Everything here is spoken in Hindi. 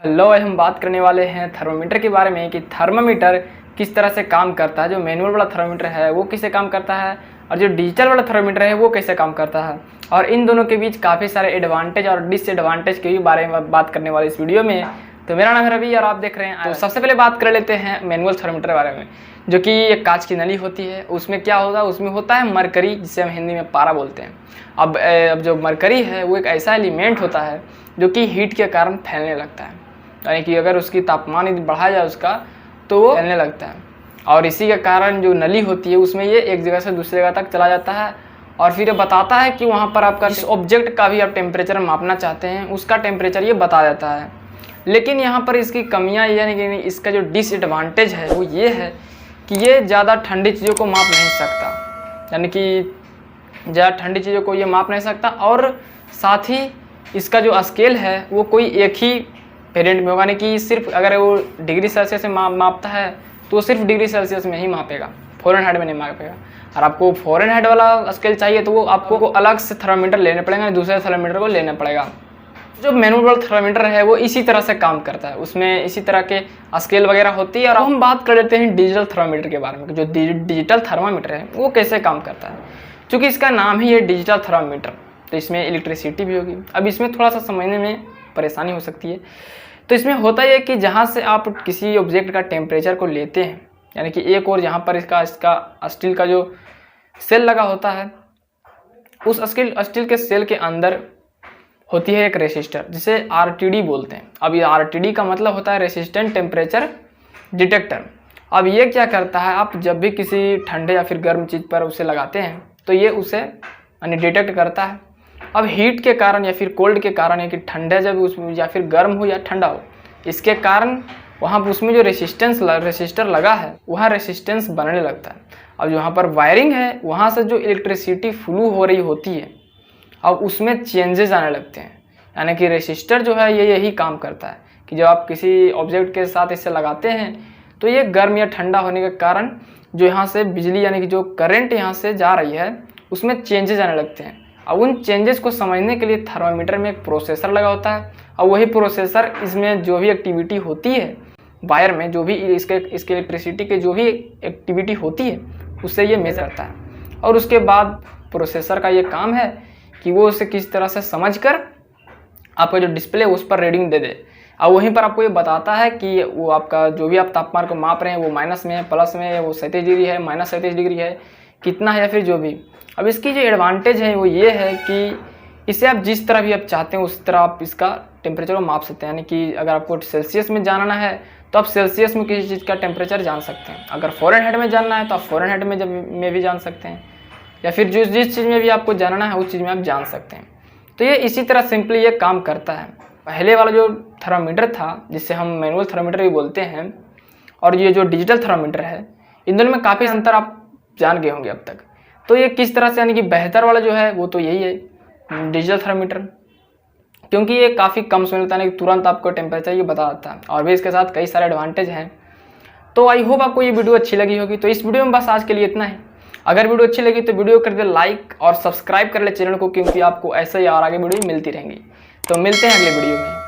हेलो, आज हम बात करने वाले हैं थर्मामीटर के बारे में कि थर्मामीटर किस तरह से काम करता है। जो मैनुअल वाला थर्मामीटर है वो कैसे काम करता है और जो डिजिटल वाला थर्मामीटर है वो कैसे काम करता है, और इन दोनों के बीच काफ़ी सारे एडवांटेज और डिसएडवांटेज के भी बारे में बात करने वाले इस वीडियो में। तो मेरा नाम है रवि और आप देख रहे हैं। तो सबसे पहले बात कर लेते हैं मैनुअल थर्मामीटर के बारे में, जो कि एक कांच की नली होती है। उसमें क्या होगा, उसमें होता है मरकरी, जिसे हम हिंदी में पारा बोलते हैं। अब जो मरकरी है वो एक ऐसा एलिमेंट होता है जो कि हीट के कारण फैलने लगता है, यानी कि अगर उसकी तापमान यदि बढ़ा जाए उसका तो वो फैलने लगता है। और इसी के कारण जो नली होती है उसमें ये एक जगह से दूसरी जगह तक चला जाता है और फिर ये बताता है कि वहाँ पर आपका जिस ऑब्जेक्ट का भी आप टेम्परेचर मापना चाहते हैं उसका टेम्परेचर ये बता देता है। लेकिन यहाँ पर इसकी कमियाँ, यानी कि इसका जो डिसएडवांटेज है वो ये है कि ये ज़्यादा ठंडी चीज़ों को माप नहीं सकता, यानी कि ज़्यादा ठंडी चीज़ों को ये माप नहीं सकता। और साथ ही इसका जो स्केल है वो कोई एक ही वेरिएंट में होगा, यानी कि सिर्फ अगर वो डिग्री सेल्सियस में मापता है तो वो सिर्फ डिग्री सेल्सियस में ही मापेगा, फ़ारेनहाइट में नहीं मापेगा। और आपको फ़ारेनहाइट वाला स्केल चाहिए तो वो आपको अलग से थर्मामीटर लेने पड़ेगा, दूसरे थर्मामीटर को लेना पड़ेगा। जो मैनुअल थर्मामीटर है वो इसी तरह से काम करता है, उसमें इसी तरह के स्केल वगैरह होती है। और अब हम बात कर लेते हैं डिजिटल थर्मामीटर के बारे में। जो डिजिटल थर्मामीटर है वो कैसे काम करता है। चूँकि इसका नाम ही है डिजिटल थर्मामीटर, तो इसमें इलेक्ट्रिसिटी भी होगी। अब इसमें थोड़ा सा समझने में परेशानी हो सकती है। तो इसमें होता है कि जहाँ से आप किसी ऑब्जेक्ट का टेम्परेचर को लेते हैं, यानी कि एक और जहाँ पर इसका स्टील का जो सेल लगा होता है, उस स्टील के सेल के अंदर होती है एक रेसिस्टर, जिसे RTD बोलते हैं। अब ये RTD का मतलब होता है रेसिस्टेंट टेम्परेचर डिटेक्टर। अब ये क्या करता है, आप जब भी किसी ठंडे या फिर गर्म चीज़ पर उसे लगाते हैं तो ये उसे यानी डिटेक्ट करता है। अब हीट के कारण या फिर कोल्ड के कारण, या कि ठंडा जब उसमें या फिर गर्म हो या ठंडा हो, इसके कारण वहाँ उसमें जो रेसिस्टर लगा है वहाँ रेसिस्टेंस बनने लगता है। अब जहाँ पर वायरिंग है वहाँ से जो इलेक्ट्रिसिटी फ्लो हो रही होती है अब उसमें चेंजेस आने लगते हैं। यानी कि रेसिस्टर जो है ये यही काम करता है कि जब आप किसी ऑब्जेक्ट के साथ इसे लगाते हैं तो ये गर्म या ठंडा होने के कारण जो यहाँ से बिजली यानी कि जो करंट यहाँ से जा रही है उसमें चेंजेस आने लगते हैं। अब उन चेंजेस को समझने के लिए थर्मामीटर में एक प्रोसेसर लगा होता है, और वही प्रोसेसर इसमें जो भी एक्टिविटी होती है वायर में, जो भी इसके इलेक्ट्रिसिटी के जो भी एक्टिविटी होती है उससे ये मेजर करता है। और उसके बाद प्रोसेसर का ये काम है कि वो उसे किस तरह से समझकर आपका जो डिस्प्ले उस पर रीडिंग दे दे। और वहीं पर आपको ये बताता है कि वो आपका जो भी आप तापमान को माप रहे हैं वो माइनस में है, प्लस में है, वो 37 डिग्री है, -37 डिग्री है, कितना है या फिर जो भी। अब इसकी जो एडवांटेज है वो ये है कि इसे आप जिस तरह भी आप चाहते हैं उस तरह आप इसका टेम्परेचर को माप सकते हैं। यानी कि अगर आपको सेल्सियस में जानना है तो आप सेल्सियस में किसी चीज़ का टेम्परेचर जान सकते हैं। अगर फ़ारेनहाइट में जानना है तो आप फ़ारेनहाइट में भी जान सकते हैं, या फिर जिस चीज़ में भी आपको जानना है उस चीज़ में आप जान सकते हैं। तो ये इसी तरह सिंपली ये काम करता है। पहले वाला जो थर्मामीटर था जिसे हम मैनुअल थर्मामीटर भी बोलते हैं, और ये जो डिजिटल थर्मामीटर है, इन दोनों में काफ़ी अंतर आप जान गए होंगे अब तक। तो ये किस तरह से, यानी कि बेहतर वाला जो है वो तो यही है डिजिटल थर्मामीटर, क्योंकि ये काफ़ी कम समय लगता है कि तुरंत आपको टेम्परेचर ये बता देता है, और भी इसके साथ कई सारे एडवांटेज हैं। तो आई होप आपको ये वीडियो अच्छी लगी होगी। तो इस वीडियो में बस आज के लिए इतना ही। अगर वीडियो अच्छी लगी तो वीडियो कर दे लाइक और सब्सक्राइब कर ले चैनल को, क्योंकि आपको ऐसे ही और आगे वीडियो मिलती रहेंगी। तो मिलते हैं अगले वीडियो में।